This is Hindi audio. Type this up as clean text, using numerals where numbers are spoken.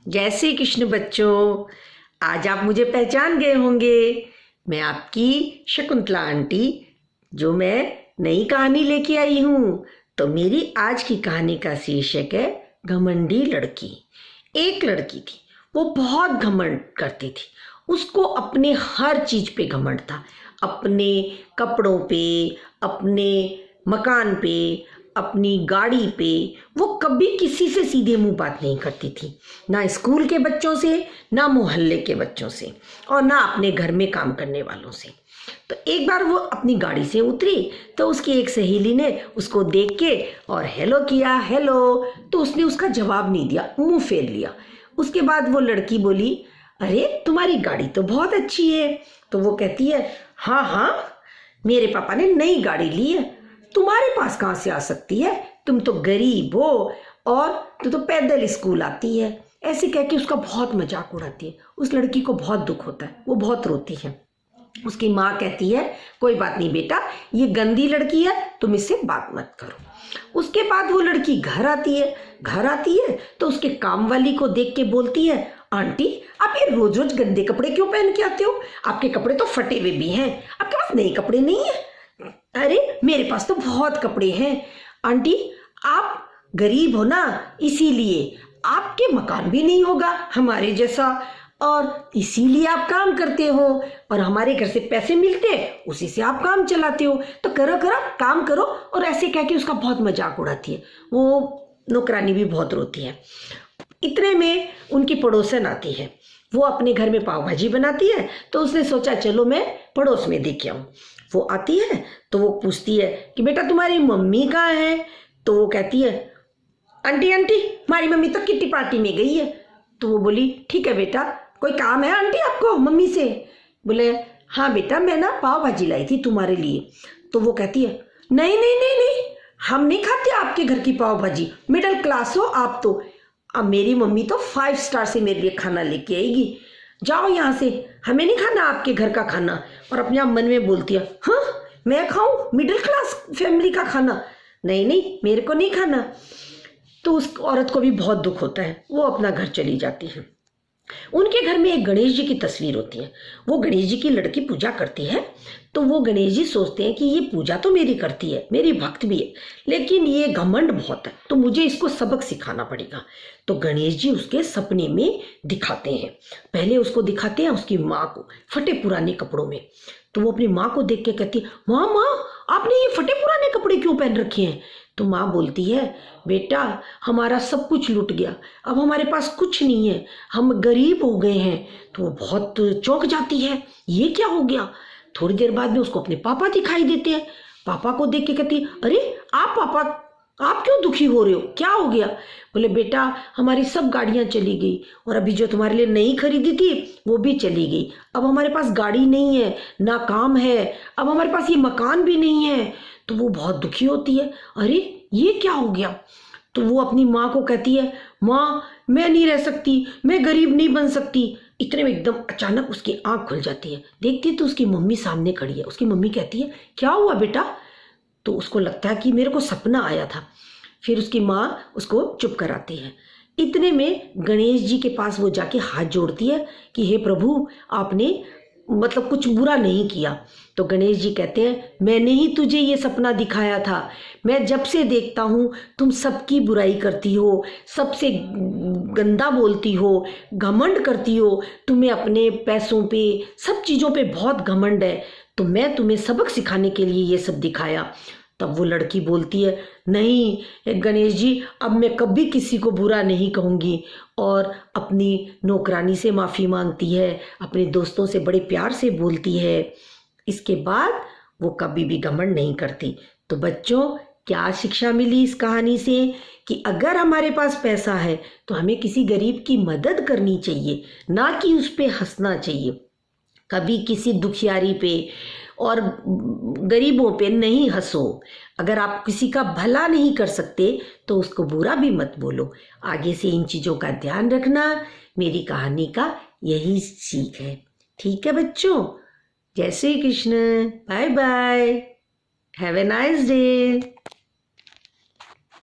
जय श्री कृष्ण बच्चों। आज आप मुझे पहचान गए होंगे। मैं आपकी शकुंतला आंटी, जो मैं नई कहानी लेके आई हूँ। तो मेरी आज की कहानी का शीर्षक है घमंडी लड़की। एक लड़की थी, वो बहुत घमंड करती थी। उसको अपने हर चीज पे घमंड था, अपने कपड़ों पे, अपने मकान पे, अपनी गाड़ी पे। वो कभी किसी से सीधे मुंह बात नहीं करती थी, ना स्कूल के बच्चों से, ना मोहल्ले के बच्चों से, और ना अपने घर में काम करने वालों से। तो एक बार वो अपनी गाड़ी से उतरी तो उसकी एक सहेली ने उसको देख के और हेलो किया, हेलो। तो उसने उसका जवाब नहीं दिया, मुंह फेर लिया। उसके बाद वो लड़की बोली, अरे तुम्हारी गाड़ी तो बहुत अच्छी है। तो वो कहती है, हाँ हाँ, मेरे पापा ने नई गाड़ी ली है, तुम्हारे पास कहाँ से आ सकती है, तुम तो गरीब हो और तू तो पैदल स्कूल आती है। ऐसे कह के उसका बहुत मजाक उड़ाती है। उस लड़की को बहुत दुख होता है, वो बहुत रोती है। उसकी माँ कहती है, कोई बात नहीं बेटा, ये गंदी लड़की है, तुम इससे बात मत करो। उसके बाद वो लड़की घर आती है तो उसके काम वाली को देख के बोलती है, आंटी आप ये रोज रोज गंदे कपड़े क्यों पहन के आते हो? आपके कपड़े तो फटे हुए भी हैं, आपके पास नए कपड़े नहीं है। अरे मेरे पास तो बहुत कपड़े हैं। आंटी आप गरीब हो ना, इसीलिए आपके मकान भी नहीं होगा हमारे जैसा, और इसीलिए आप काम करते हो और हमारे घर से पैसे मिलते हैं, उसी से आप काम चलाते हो। तो करो करो, काम करो। और ऐसे कह के उसका बहुत मजाक उड़ाती है। वो नौकरानी भी बहुत रोती है। इतने में उनकी पड़ोसन आती है। वो अपने घर में पाव भाजी बनाती है, तो उसने सोचा चलो मैं पड़ोस में देख आऊं। वो आती है तो वो पूछती है कि बेटा तुम्हारी मम्मी कहाँ है? तो वो कहती है, आंटी आंटी हमारी मम्मी तो किट्टी पार्टी में गई है। तो वो बोली, ठीक है बेटा, कोई काम है आंटी आपको मम्मी से? बोले, हाँ बेटा, मैं ना पाव भाजी लाई थी तुम्हारे लिए। तो वो कहती है, नहीं नहीं नहीं नहीं, हम नहीं खाते आपके घर की पाव भाजी, मिडिल क्लास हो आप तो। अब मेरी मम्मी तो 5 स्टार से मेरे लिए खाना लेके आएगी, जाओ यहाँ से, हमें नहीं खाना आपके घर का खाना। और अपने आप मन में बोलती है, हाँ मैं खाऊं मिडिल क्लास फैमिली का खाना? नहीं नहीं, मेरे को नहीं खाना। तो उस औरत को भी बहुत दुख होता है, वो अपना घर चली जाती है। उनके घर में एक गणेश जी की तस्वीर होती है। वो गणेश जी की लड़की पूजा करती है। तो वो गणेश जी सोचते हैं कि ये पूजा तो मेरी करती है, मेरी भक्त भी है, लेकिन ये घमंड बहुत है, तो मुझे इसको सबक सिखाना पड़ेगा। तो गणेश जी उसके सपने में दिखाते हैं। पहले उसको दिखाते हैं उसकी माँ को फटे पुराने कपड़ों में। तो वो अपनी माँ को देख के कहती है, माँ माँ, आपने ये फटे पुराने कपड़े क्यों पहन रखे हैं? तो माँ बोलती है, बेटा हमारा सब कुछ लूट गया, अब हमारे पास कुछ नहीं है, हम गरीब हो गए हैं। तो वो बहुत चौंक जाती है, ये क्या हो गया? थोड़ी देर बाद में उसको अपने पापा दिखाई देते हैं। पापा को देख के कहती है, अरे आप पापा, आप क्यों दुखी हो रहे हो, क्या हो गया? बोले, बेटा हमारी सब गाड़ियां चली गई, और अभी जो तुम्हारे लिए नई खरीदी थी वो भी चली गई। अब हमारे पास गाड़ी नहीं है, ना काम है, अब हमारे पास ये मकान भी नहीं है। तो वो बहुत दुखी होती है, अरे ये क्या हो गया? तो वो अपनी माँ को कहती है, माँ मैं नहीं रह सकती, मैं गरीब नहीं बन सकती। इतने में एकदम अचानक उसकी आंख खुल जाती है, देखती है तो उसकी मम्मी सामने खड़ी है। उसकी मम्मी कहती है, क्या हुआ बेटा? तो उसको लगता है कि मेरे को सपना आया था। फिर उसकी माँ उसको चुप कराती है। इतने में गणेश जी के पास वो जाके हाथ जोड़ती है कि हे प्रभु, आपने मतलब कुछ बुरा नहीं किया। तो गणेश जी कहते हैं, मैंने ही तुझे ये सपना दिखाया था। मैं जब से देखता हूँ तुम सबकी बुराई करती हो, सबसे गंदा बोलती हो, घमंड करती हो, तुम्हें अपने पैसों पे, सब चीज़ों पे बहुत घमंड है, तो मैं तुम्हें सबक सिखाने के लिए ये सब दिखाया। तब वो लड़की बोलती है, नहीं गणेश जी, अब मैं कभी किसी को बुरा नहीं कहूँगी, और अपनी नौकरानी से माफ़ी मांगती है, अपने दोस्तों से बड़े प्यार से बोलती है। इसके बाद वो कभी भी घमंड नहीं करती। तो बच्चों, क्या शिक्षा मिली इस कहानी से? कि अगर हमारे पास पैसा है तो हमें किसी गरीब की मदद करनी चाहिए, ना कि उस पर हंसना चाहिए। कभी किसी दुखियारी पे और गरीबों पे नहीं हंसो। अगर आप किसी का भला नहीं कर सकते तो उसको बुरा भी मत बोलो। आगे से इन चीज़ों का ध्यान रखना, मेरी कहानी का यही सीख है। ठीक है बच्चों, जय Shri Krishna, bye bye, have a nice day.